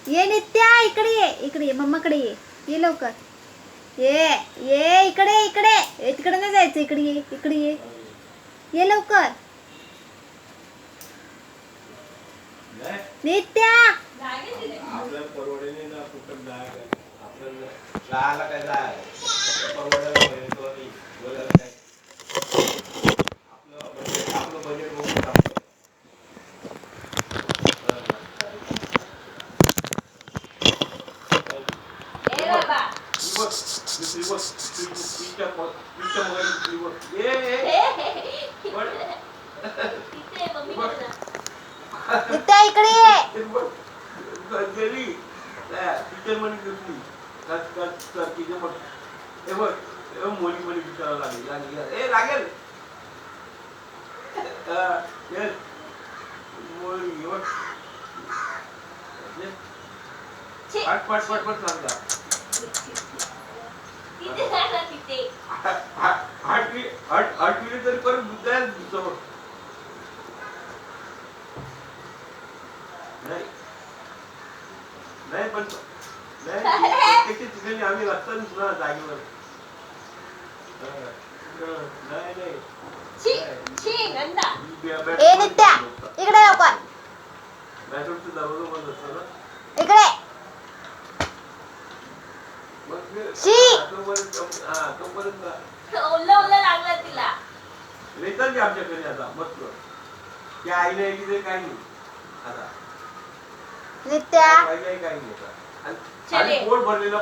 ये नित्या इकडे ये मम्माकडे ये लवकर ये इकडे तिकडे नाही जायचं इकडे ये लवकर नित्या आपल्या परवडेने ना कुठं जाय आपल्याला जायला काय जाय परवडायला बोलायला काय आपलं बजेट बघून टाकतो नित्या इकडे ये गेली टीचर म्हणे घेतली मोली विचारायला लागली लागेल पट सांगा आठवी तरी परत बुद्धायला समोर नाही पण प्रत्येक ठिकाणी आम्ही असताना सुद्धा जागेवर ए नित्या इकडे लवकर बॅटरूमचा दरवाजा बंद असतो ना इकडे लागला तिला येतात आमच्या घरी आता मस्त त्या आईला काही नाही आता नित्या काही नाही आता आणि पोट भरलेलं